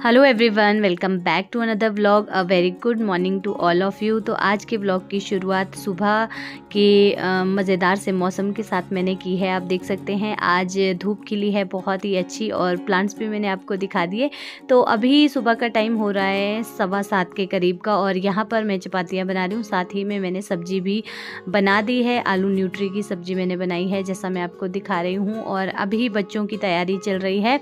Hello everyone, welcome back to another vlog. A very good morning to all of you. तो आज के vlog की शुरुआत सुबह के मज़ेदार से मौसम के साथ मैंने की है। आप देख सकते हैं आज धूप खिली है बहुत ही अच्छी, और प्लांट्स भी मैंने आपको दिखा दिए। तो अभी सुबह का टाइम हो रहा है 7:15 के करीब का, और यहाँ पर मैं चपातियाँ बना रही हूँ। साथ ही में मैंने सब्जी भी बना दी है, आलू न्यूट्री की सब्ज़ी मैंने बनाई है जैसा मैं आपको दिखा रही हूँ। और अभी बच्चों की तैयारी चल रही है,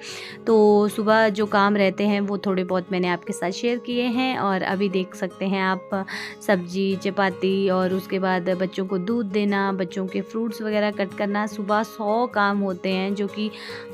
तो सुबह जो काम रहते हैं वो थोड़े बहुत मैंने आपके साथ शेयर किए हैं। और अभी देख सकते हैं आप सब्जी, चपाती, और उसके बाद बच्चों को दूध देना, बच्चों के फ्रूट्स वगैरह कट करना। सुबह 100 काम होते हैं, जो कि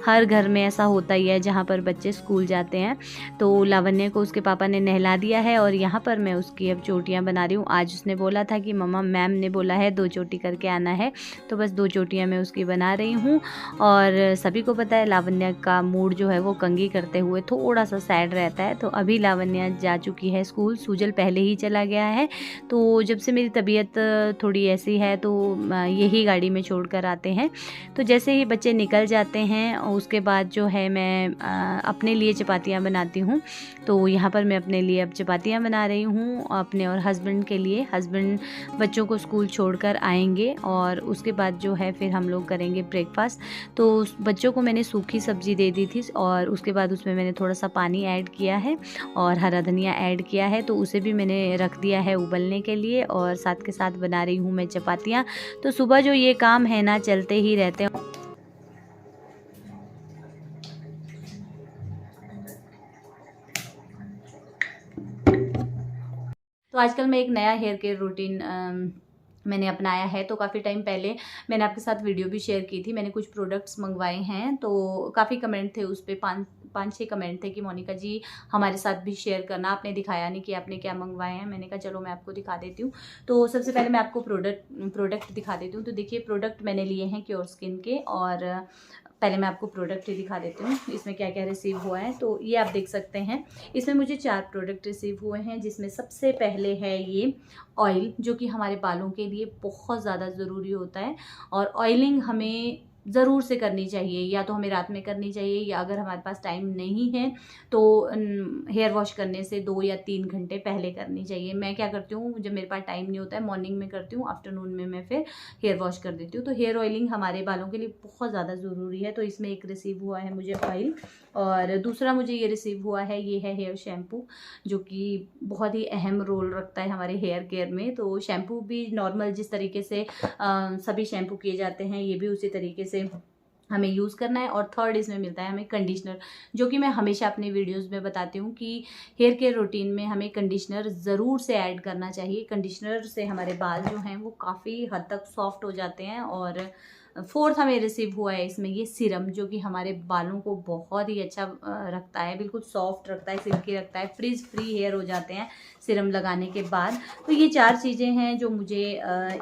हर घर में ऐसा होता ही है जहाँ पर बच्चे स्कूल जाते हैं। तो लावण्य को उसके पापा ने नहला दिया है, और यहाँ पर मैं उसकी अब चोटियाँ बना रही हूँ। आज उसने बोला था कि मम्मा, मैम ने बोला है 2 चोटी करके आना है, तो बस 2 चोटियाँ मैं उसकी बना रही हूँ। और सभी को पता है लावण्य का मूड जो है वो कंघी करते हुए थोड़ा सा सैड रहता है। तो अभी लावण्य जा चुकी है स्कूल, सूजल पहले ही चला गया है। तो जब से मेरी तबीयत थोड़ी ऐसी है तो यही गाड़ी में छोड़ कर आते हैं। तो जैसे ही बच्चे निकल जाते हैं उसके बाद जो है मैं अपने लिए चपातियाँ बनाती हूँ। तो यहाँ पर मैं अपने लिए अब चपातियाँ बना रही हूँ, अपने और हस्बैंड के लिए। हस्बैंड बच्चों को स्कूल छोड़कर आएंगे, और उसके बाद जो है फिर हम लोग करेंगे ब्रेकफास्ट। तो बच्चों को मैंने सूखी सब्जी दे दी थी, और उसके बाद उसमें मैंने थोड़ा सा पानी ऐड किया है और हरा धनिया ऐड किया है। तो उसे भी मैंने रख दिया है उबलने के लिए, और साथ के साथ बना रही हूँ मैं चपातियाँ। तो सुबह जो ये काम है ना, चलते ही रहते हैं। तो आजकल मैं एक नया हेयर केयर रूटीन मैंने अपनाया है। तो काफ़ी टाइम पहले मैंने आपके साथ वीडियो भी शेयर की थी। मैंने कुछ प्रोडक्ट्स मंगवाए हैं, तो काफ़ी कमेंट थे उस पर, 5-6 कमेंट थे कि मोनिका जी हमारे साथ भी शेयर करना। आपने दिखाया नहीं कि आपने क्या मंगवाए हैं। मैंने कहा चलो मैं आपको दिखा देती हूँ। तो सबसे पहले मैं आपको प्रोडक्ट दिखा देती हूँ। तो देखिए, प्रोडक्ट मैंने लिए हैं क्योर स्किन के, और पहले मैं आपको प्रोडक्ट ही दिखा देती हूँ इसमें क्या क्या रिसीव हुआ है। तो ये आप देख सकते हैं, इसमें मुझे 4 प्रोडक्ट रिसीव हुए हैं, जिसमें सबसे पहले है ये ऑयल, जो कि हमारे बालों के लिए बहुत ज़्यादा ज़रूरी होता है। और ऑयलिंग हमें ज़रूर से करनी चाहिए, या तो हमें रात में करनी चाहिए, या अगर हमारे पास टाइम नहीं है तो हेयर वॉश करने से 2 या 3 घंटे पहले करनी चाहिए। मैं क्या करती हूँ, जब मेरे पास टाइम नहीं होता है, मॉर्निंग में करती हूँ, आफ्टरनून में मैं फिर हेयर वॉश कर देती हूँ। तो हेयर ऑयलिंग हमारे बालों के लिए बहुत ज़्यादा ज़रूरी है। तो इसमें एक रिसीव हुआ है मुझे ऑयल, और दूसरा मुझे ये रिसीव हुआ है, ये है हेयर शैम्पू, जो कि बहुत ही अहम रोल रखता है हमारे हेयर केयर में। तो शैम्पू भी नॉर्मल जिस तरीके से सभी शैम्पू किए जाते हैं, ये भी उसी तरीके से हमें यूज़ करना है। और थर्ड इसमें मिलता है हमें कंडीशनर, जो कि मैं हमेशा अपने वीडियोस में बताती हूँ कि हेयर केयर रूटीन में हमें कंडीशनर ज़रूर से ऐड करना चाहिए। कंडीशनर से हमारे बाल जो हैं वो काफ़ी हद तक सॉफ्ट हो जाते हैं। और फोर्थ हमें रिसीव हुआ है इसमें ये सीरम, जो कि हमारे बालों को बहुत ही अच्छा रखता है, बिल्कुल सॉफ्ट रखता है, सिल्की रखता है, फ्रिज फ्री हेयर हो जाते हैं सीरम लगाने के बाद। तो ये 4 चीज़ें हैं जो मुझे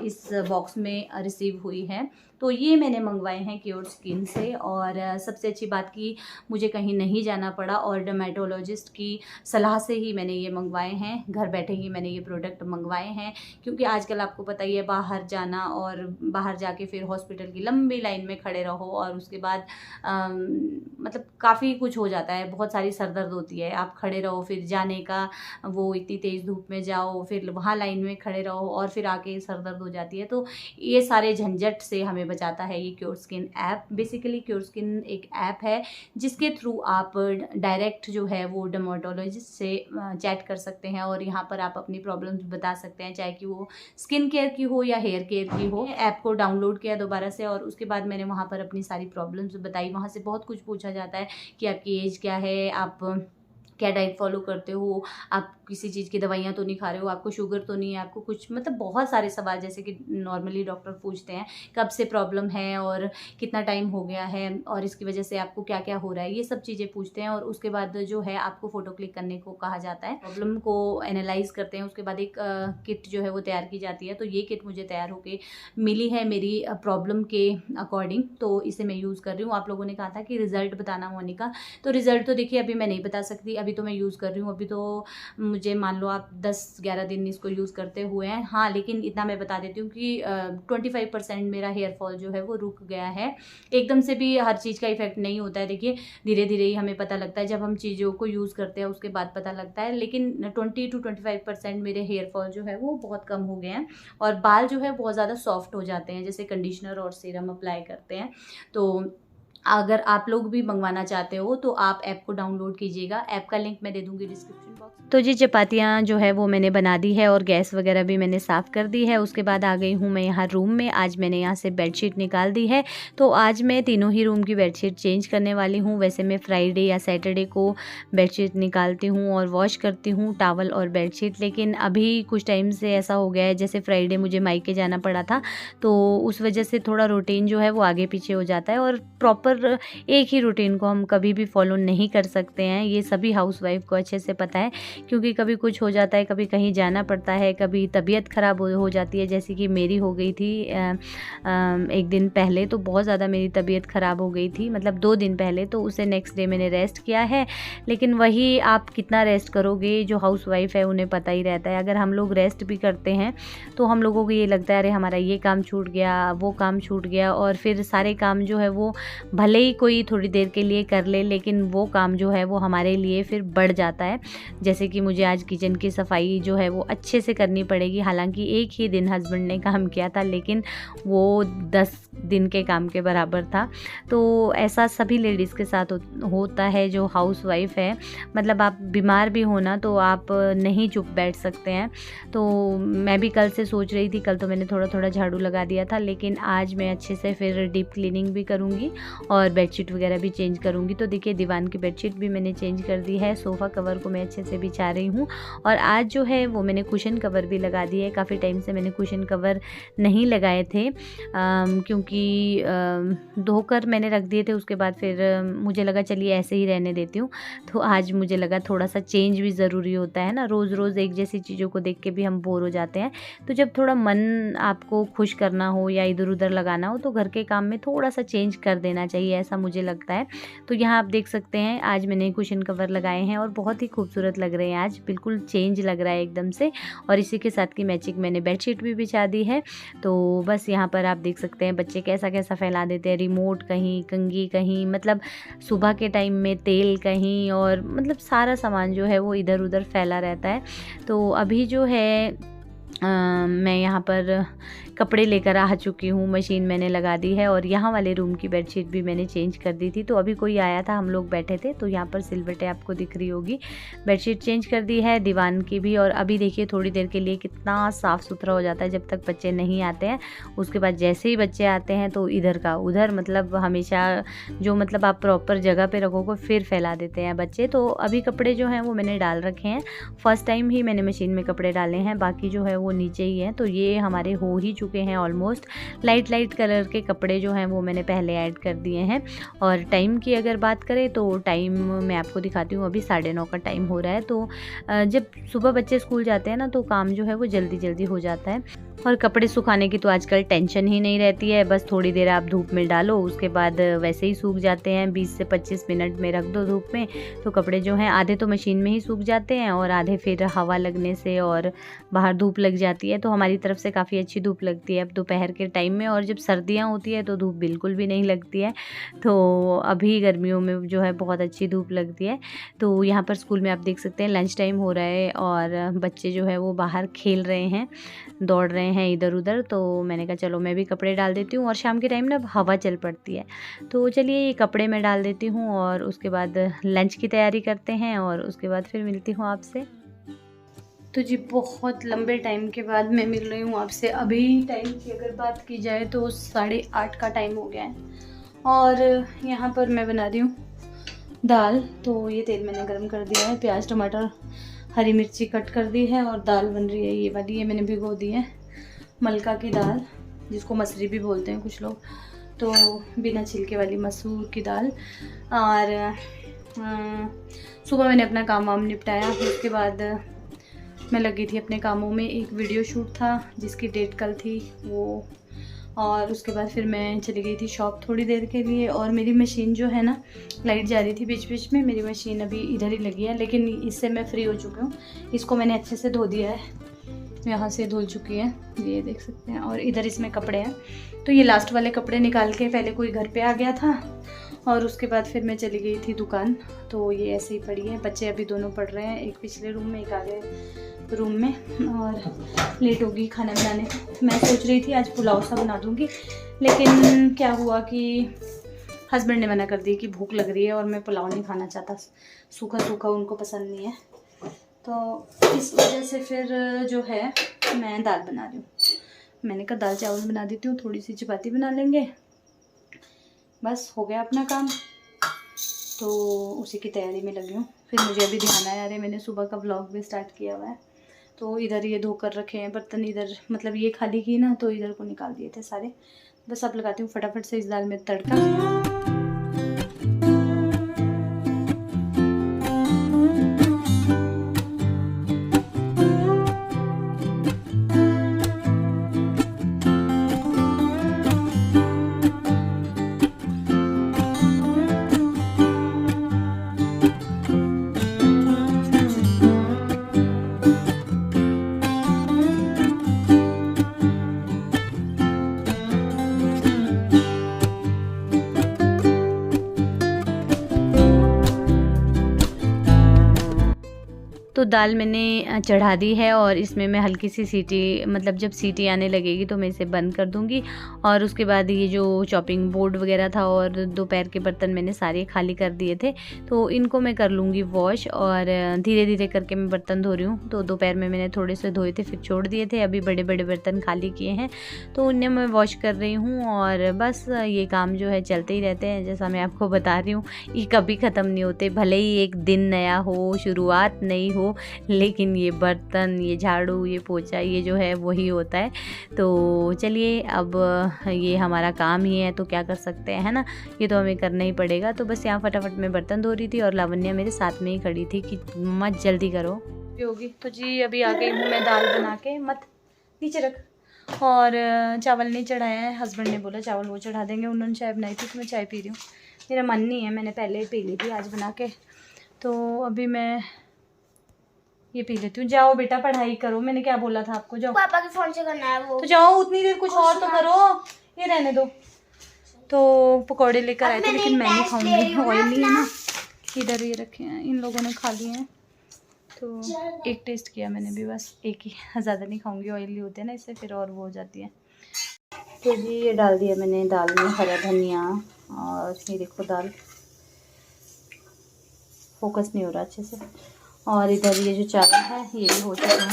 इस बॉक्स में रिसीव हुई हैं। तो ये मैंने मंगवाए हैं क्योर स्किन से। और सबसे अच्छी बात कि मुझे कहीं नहीं जाना पड़ा, और डर्मेटोलॉजिस्ट की सलाह से ही मैंने ये मंगवाए हैं। घर बैठे ही मैंने ये प्रोडक्ट मंगवाए हैं, क्योंकि आजकल आपको पता ही है, बाहर जाना और बाहर जाके फिर हॉस्पिटल की लंबी लाइन में खड़े रहो, और उसके बाद मतलब काफ़ी कुछ हो जाता है, बहुत सारी सरदर्द होती है। आप खड़े रहो, फिर जाने का वो इतनी तेज़ धूप में जाओ, फिर वहाँ लाइन में खड़े रहो, और फिर आके सरदर्द हो जाती है। तो ये सारे झंझट से हमें बचाता है ये cure skin app. Basically cure skin एक ऐप है जिसके थ्रू आप डायरेक्ट जो है वो डर्मेटोलॉजिस्ट से चैट कर सकते हैं, और यहाँ पर आप अपनी प्रॉब्लम्स बता सकते हैं, चाहे कि वो स्किन केयर की हो या हेयर केयर की हो। ऐप को डाउनलोड किया दोबारा से, और उसके बाद मैंने वहाँ पर अपनी सारी प्रॉब्लम्स बताई। वहाँ से बहुत कुछ पूछा जाता है कि आपकी एज क्या है, आप क्या डाइट फॉलो करते हो, आप किसी चीज़ की दवाइयाँ तो नहीं खा रहे हो, आपको शुगर तो नहीं है, आपको कुछ, मतलब बहुत सारे सवाल जैसे कि नॉर्मली डॉक्टर पूछते हैं, कब से प्रॉब्लम है और कितना टाइम हो गया है, और इसकी वजह से आपको क्या क्या हो रहा है, ये सब चीज़ें पूछते हैं। और उसके बाद जो है आपको फ़ोटो क्लिक करने को कहा जाता है, प्रॉब्लम को एनालाइज करते हैं, उसके बाद एक किट जो है वो तैयार की जाती है। तो ये किट मुझे तैयार होकर मिली है मेरी प्रॉब्लम के अकॉर्डिंग, तो इसे मैं यूज़ कर रही हूँ। आप लोगों ने कहा था कि रिज़ल्ट बताना मोनिका, तो रिज़ल्ट तो देखिए अभी मैं नहीं बता सकती, अभी तो मैं यूज़ कर रही हूँ। अभी तो मुझे मान लो आप 10-11 दिन इसको यूज़ करते हुए हैं। हाँ, लेकिन इतना मैं बता देती हूँ कि 25% मेरा हेयर फॉल जो है वो रुक गया है। एकदम से भी हर चीज़ का इफेक्ट नहीं होता है, देखिए धीरे धीरे ही हमें पता लगता है, जब हम चीज़ों को यूज़ करते हैं उसके बाद पता लगता है। लेकिन 20-25% मेरे हेयर फॉल जो है वो बहुत कम हो गए हैं और बाल जो है बहुत ज़्यादा सॉफ्ट हो जाते हैं जैसे कंडीशनर और सीरम अप्लाई करते हैं। तो अगर आप लोग भी मंगवाना चाहते हो तो आप ऐप को डाउनलोड कीजिएगा, ऐप का लिंक मैं दे दूँगी डिस्क्रिप्शन बॉक्स। तो जी चपातियाँ जो है वो मैंने बना दी है और गैस वगैरह भी मैंने साफ़ कर दी है। उसके बाद आ गई हूँ मैं यहाँ रूम में। आज मैंने यहाँ से बेडशीट निकाल दी है, तो आज मैं तीनों ही रूम की बेडशीट चेंज करने वाली हूँ। वैसे मैं फ्राइडे या सैटरडे को बेडशीट निकालती हूँ और वॉश करती हूँ, टॉवल और बेडशीट। लेकिन अभी कुछ टाइम से ऐसा हो गया है, जैसे फ्राइडे मुझे मायके जाना पड़ा था, तो उस वजह से थोड़ा रूटीन जो है वो आगे पीछे हो जाता है और प्रॉपर एक ही रूटीन को हम कभी भी फॉलो नहीं कर सकते हैं। ये सभी हाउसवाइफ को अच्छे से पता है, क्योंकि कभी कुछ हो जाता है, कभी कहीं जाना पड़ता है, कभी तबीयत ख़राब हो जाती है, जैसे कि मेरी हो गई थी एक दिन पहले। तो बहुत ज़्यादा मेरी तबीयत ख़राब हो गई थी, मतलब 2 दिन पहले। तो उसे नेक्स्ट डे मैंने रेस्ट किया है। लेकिन वही आप कितना रेस्ट करोगे, जो हाउसवाइफ है उन्हें पता ही रहता है। अगर हम लोग रेस्ट भी करते हैं तो हम लोगों को ये लगता है अरे हमारा ये काम छूट गया, वो काम छूट गया, और फिर सारे काम जो है वो भले ही कोई थोड़ी देर के लिए कर ले, लेकिन वो काम जो है वो हमारे लिए फिर बढ़ जाता है। जैसे कि मुझे आज किचन की सफाई जो है वो अच्छे से करनी पड़ेगी। हालांकि एक ही दिन हस्बैंड ने काम किया था, लेकिन वो 10 दिन के काम के बराबर था। तो ऐसा सभी लेडीज़ के साथ होता है जो हाउसवाइफ है। मतलब आप बीमार भी हो ना तो आप नहीं चुप बैठ सकते हैं। तो मैं भी कल से सोच रही थी, कल तो मैंने थोड़ा थोड़ा झाड़ू लगा दिया था, लेकिन आज मैं अच्छे से फिर डीप क्लीनिंग भी करूँगी और बेडशीट वगैरह भी चेंज करूँगी। तो देखिए दीवान की बेडशीट भी मैंने चेंज कर दी है, सोफ़ा कवर को मैं अच्छे से बिछा रही हूँ और आज जो है वो मैंने कुशन कवर भी लगा दिए है। काफ़ी टाइम से मैंने कुशन कवर नहीं लगाए थे, क्योंकि धोकर मैंने रख दिए थे। उसके बाद फिर मुझे लगा चलिए ऐसे ही रहने देती हूँ। तो आज मुझे लगा थोड़ा सा चेंज भी ज़रूरी होता है ना, रोज़ रोज़ एक जैसी चीज़ों को देख के भी हम बोर हो जाते हैं। तो जब थोड़ा मन आपको खुश करना हो या इधर उधर लगाना हो तो घर के काम में थोड़ा सा चेंज कर देना चाहिए, ऐसा मुझे लगता है। तो यहाँ आप देख सकते हैं आज मैंने कुशन कवर लगाए हैं और बहुत ही खूबसूरत लग रहे हैं। आज बिल्कुल चेंज लग रहा है एकदम से। और इसी के साथ की मैचिंग मैंने बेडशीट भी बिछा दी है। तो बस यहाँ पर आप देख सकते हैं बच्चे कैसा कैसा फैला देते हैं, रिमोट कहीं, कंघी कहीं, मतलब सुबह के टाइम में तेल कहीं, और मतलब सारा सामान जो है वो इधर उधर फैला रहता है। तो अभी जो है मैं यहाँ पर कपड़े लेकर आ चुकी हूँ, मशीन मैंने लगा दी है और यहाँ वाले रूम की बेडशीट भी मैंने चेंज कर दी थी। तो अभी कोई आया था, हम लोग बैठे थे, तो यहाँ पर सिलवटें आपको दिख रही होगी। बेडशीट चेंज कर दी है, दीवान की भी। और अभी देखिए थोड़ी देर के लिए कितना साफ़ सुथरा हो जाता है जब तक बच्चे नहीं आते हैं। उसके बाद जैसे ही बच्चे आते हैं तो इधर का उधर, मतलब हमेशा जो मतलब आप प्रॉपर जगह पर रखोगे फिर फैला देते हैं बच्चे। तो अभी कपड़े जो हैं वो मैंने डाल रखे हैं, फर्स्ट टाइम ही मैंने मशीन में कपड़े डाले हैं, बाकी जो है वो नीचे ही हैं। तो ये हमारे हो ही चुके हैं ऑलमोस्ट। लाइट लाइट कलर के कपड़े जो हैं वो मैंने पहले ऐड कर दिए हैं। और टाइम की अगर बात करें तो टाइम मैं आपको दिखाती हूँ, अभी 9:30 का टाइम हो रहा है। तो जब सुबह बच्चे स्कूल जाते हैं ना तो काम जो है वो जल्दी जल्दी हो जाता है। और कपड़े सुखाने की तो आजकल टेंशन ही नहीं रहती है, बस थोड़ी देर आप धूप में डालो, उसके बाद वैसे ही सूख जाते हैं। 20 से 25 मिनट में रख दो धूप में, तो कपड़े जो हैं आधे तो मशीन में ही सूख जाते हैं और आधे फिर हवा लगने से और बाहर धूप लग जाती है। तो हमारी तरफ से काफ़ी अच्छी धूप लगती है अब दोपहर के टाइम में। और जब सर्दियाँ होती है तो धूप बिल्कुल भी नहीं लगती है। तो अभी गर्मियों में जो है बहुत अच्छी धूप लगती है। तो यहाँ पर स्कूल में आप देख सकते हैं लंच टाइम हो रहा है और बच्चे जो है वो बाहर खेल रहे हैं, दौड़ रहे हैं इधर उधर। तो मैंने कहा चलो मैं भी कपड़े डाल देती हूँ। और शाम के टाइम ना हवा चल पड़ती है, तो चलिए ये कपड़े मैं डाल देती हूँ और उसके बाद लंच की तैयारी करते हैं और उसके बाद फिर मिलती हूँ आपसे। तो जी बहुत लंबे टाइम के बाद मैं मिल रही हूँ आपसे। अभी टाइम की अगर बात की जाए तो 8:30 का टाइम हो गया है और यहाँ पर मैं बना रही हूँ दाल। तो ये तेल मैंने गर्म कर दिया है, प्याज टमाटर हरी मिर्ची कट कर दी है और दाल बन रही है ये वाली। ये मैंने भिगो दी है मलका की दाल, जिसको मसरी भी बोलते हैं कुछ लोग, तो बिना छिलके वाली मसूर की दाल। और सुबह मैंने अपना काम वाम निपटाया, उसके बाद मैं लगी थी अपने कामों में। एक वीडियो शूट था जिसकी डेट कल थी, वो और उसके बाद फिर मैं चली गई थी शॉप थोड़ी देर के लिए। और मेरी मशीन जो है ना, लाइट जा रही थी बीच बीच में, मेरी मशीन अभी इधर ही लगी है, लेकिन इससे मैं फ्री हो चुकी हूँ। इसको मैंने अच्छे से धो दिया है, यहाँ से धुल चुकी है, ये देख सकते हैं। और इधर इसमें कपड़े हैं, तो ये लास्ट वाले कपड़े निकाल के पहले कोई घर पे आ गया था और उसके बाद फिर मैं चली गई थी दुकान। तो ये ऐसे ही पड़ी है। बच्चे अभी दोनों पढ़ रहे हैं, एक पिछले रूम में एक आगे रूम में, और लेट होगी खाना बनाने। मैं सोच रही थी आज पुलाव सा बना दूँगी, लेकिन क्या हुआ कि हस्बैंड ने मना कर दी कि भूख लग रही है और मैं पुलाव नहीं खाना चाहता, सूखा सूखा उनको पसंद नहीं है। तो इस वजह से फिर जो है मैं दाल बना रही हूँ। मैंने कहा दाल चावल बना देती हूँ, थोड़ी सी चपाती बना लेंगे, बस हो गया अपना काम। तो उसी की तैयारी में लगी हूँ। फिर मुझे अभी ध्यान आया, अरे मैंने सुबह का व्लॉग भी स्टार्ट किया हुआ है, तो इधर ये धोकर रखे हैं बर्तन, इधर मतलब ये खाली की ना, तो इधर को निकाल दिए थे सारे। बस अब लगाती हूँ फटाफट से इस दाल में तड़का। तो दाल मैंने चढ़ा दी है और इसमें मैं हल्की सी सीटी, मतलब जब सीटी आने लगेगी तो मैं इसे बंद कर दूंगी। और उसके बाद ये जो चॉपिंग बोर्ड वगैरह था और दोपहर के बर्तन मैंने सारे खाली कर दिए थे, तो इनको मैं कर लूँगी वॉश। और धीरे धीरे करके मैं बर्तन धो रही हूँ। तो दोपहर में मैंने थोड़े से धोए थे, फिर छोड़ दिए थे, अभी बड़े बड़े बर्तन खाली किए हैं, तो उन्हें मैं वॉश कर रही हूँ। और बस ये काम जो है चलते ही रहते हैं, जैसा मैं आपको बता रही हूँ, ये कभी ख़त्म नहीं होते। भले ही एक दिन नया हो, शुरुआत नई हो, लेकिन ये बर्तन, ये झाड़ू, ये पोछा, ये जो है वही होता है। तो चलिए, अब ये हमारा काम ही है तो क्या कर सकते हैं, है ना, ये तो हमें करना ही पड़ेगा। तो बस यहाँ फटाफट मैं बर्तन धो रही थी और लावण्या मेरे साथ में ही खड़ी थी कि मत जल्दी करो होगी। तो जी अभी आ गई हूँ मैं दाल बना के, मत नीचे रख। और चावल नहीं चढ़ाया है, हस्बैंड ने बोला चावल वो चढ़ा देंगे, उन्होंने चाय बनाई थी तो मैं चाय पी रही हूँ। मेरा मन नहीं है, मैंने पहले ही पी ली थी आज बना के, तो अभी मैं ये पी लेती हूँ। जाओ बेटा पढ़ाई करो, मैंने क्या बोला था आपको, जाओ। पापा के फोन से करना है वो, तो जाओ उतनी देर कुछ और तो करो, ये रहने दो। तो पकौड़े लेकर आए थे, लेकिन मैं नहीं खाऊंगी, ऑयल नहीं है ना, इधर ये रखे हैं, इन लोगों ने खा लिए हैं। तो एक टेस्ट किया मैंने भी, बस एक ही, ज़्यादा नहीं खाऊंगी, ऑयली होते हैं ना इससे फिर और वो हो जाती है। तो जी ये डाल दिया मैंने दाल में हरा धनिया, और ये देखो दाल फोकस नहीं हो रहा अच्छे से। और इधर ये जो चावल है ये भी हो चुके हैं,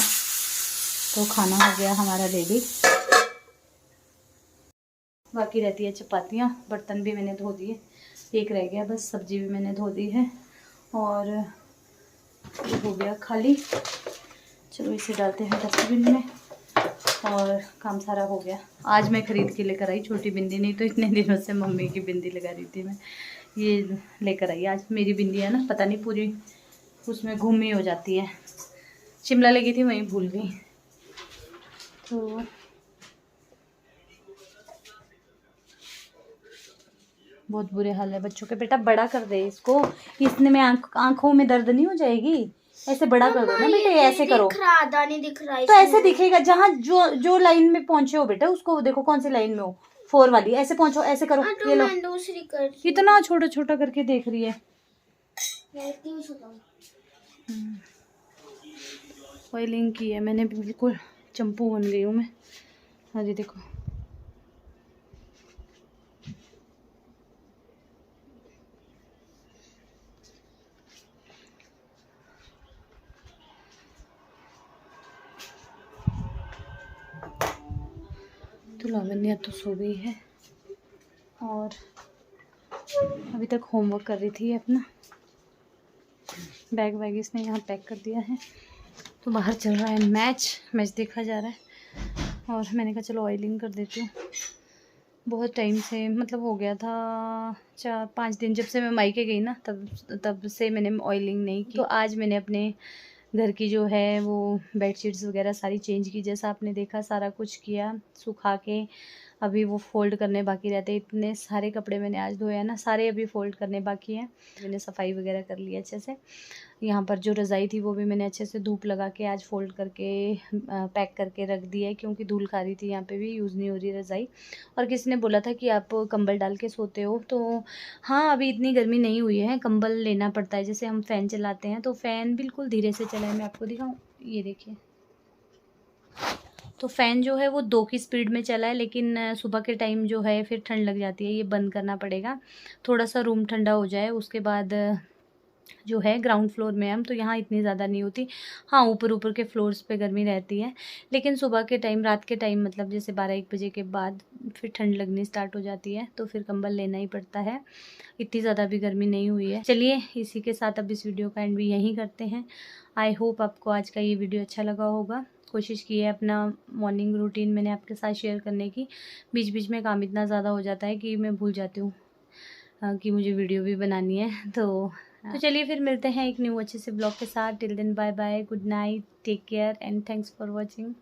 तो खाना हो गया हमारा रेडी। बाकी रहती है चपातियाँ, बर्तन भी मैंने धो दिए, एक रह गया बस, सब्जी भी मैंने धो दी है और हो गया खाली। चलो इसे डालते हैं डस्टबिन में, और काम सारा हो गया। आज मैं ख़रीद के लेकर आई छोटी बिंदी, नहीं तो इतने दिनों से मम्मी की बिंदी लगा रही थी मैं, ये लेकर आई आज। मेरी बिंदी है ना, पता नहीं पूरी उसमें घूमी हो जाती है, शिमला लगी थी वहीं भूल गई। तो बहुत बुरे हाल है बच्चों के। बेटा बड़ा कर दे इसको, इसने में आंखों में दर्द नहीं हो जाएगी, ऐसे बड़ा कर दो ना बेटा, ऐसे करो, नहीं दिख रहा तो ऐसे दिखेगा, जहाँ जो लाइन में पहुंचे हो बेटा उसको देखो, कौन सी लाइन में हो, 4 वाली, ऐसे पहुंचो, ऐसे करो। ये लो, दूसरी कर, इतना छोटा छोटा करके देख रही है। ऑयलिंग की है मैंने, बिल्कुल चंपू बन गई हूँ मैं। हाँ जी देखो, तो लावण्या तो सो गई है और अभी तक होमवर्क कर रही थी अपना। बैग वैग इसने यहाँ पैक कर दिया है। तो बाहर चल रहा है मैच देखा जा रहा है, और मैंने कहा चलो ऑयलिंग कर देती हूँ। बहुत टाइम से, मतलब हो गया था 4-5 दिन, जब से मैं मायके गई ना तब से मैंने ऑयलिंग नहीं की। तो आज मैंने अपने घर की जो है वो बेडशीट्स वगैरह सारी चेंज की, जैसा आपने देखा सारा कुछ किया, सुखा के अभी वो फ़ोल्ड करने बाकी रहते हैं। इतने सारे कपड़े मैंने आज धोए हैं ना, सारे अभी फ़ोल्ड करने बाकी हैं। मैंने सफाई वगैरह कर ली अच्छे से। यहाँ पर जो रज़ाई थी वो भी मैंने अच्छे से धूप लगा के आज फ़ोल्ड करके पैक करके रख दी है, क्योंकि धूल खा रही थी यहाँ पे भी, यूज़ नहीं हो रही रज़ाई। और किसी ने बोला था कि आप कंबल डाल के सोते हो, तो हाँ, अभी इतनी गर्मी नहीं हुई है, कंबल लेना पड़ता है। जैसे हम फ़ैन चलाते हैं तो फ़ैन बिल्कुल धीरे से चला है, मैं आपको दिखाऊँ, ये देखिए। तो फ़ैन जो है वो 2 की स्पीड में चला है, लेकिन सुबह के टाइम जो है फिर ठंड लग जाती है, ये बंद करना पड़ेगा। थोड़ा-सा रूम ठंडा हो जाए उसके बाद जो है, ग्राउंड फ्लोर में हम, तो यहाँ इतनी ज़्यादा नहीं होती। हाँ, ऊपर-ऊपर के फ्लोर्स पे गर्मी रहती है, लेकिन सुबह के टाइम, रात के टाइम, मतलब जैसे 12-1 बजे के बाद फिर ठंड लगनी स्टार्ट हो जाती है, तो फिर कंबल लेना ही पड़ता है। इतनी ज़्यादा भी गर्मी नहीं हुई है। चलिए, इसी के साथ अब इस वीडियो का एंड भी यहीं करते हैं। आई होप आपको आज का ये वीडियो अच्छा लगा होगा। कोशिश की है अपना मॉर्निंग रूटीन मैंने आपके साथ शेयर करने की। बीच-बीच में काम इतना ज़्यादा हो जाता है कि मैं भूल जाती हूँ कि मुझे वीडियो भी बनानी है। तो चलिए, फिर मिलते हैं एक न्यू अच्छे से ब्लॉग के साथ। Till then bye bye, good night, take care and thanks for watching.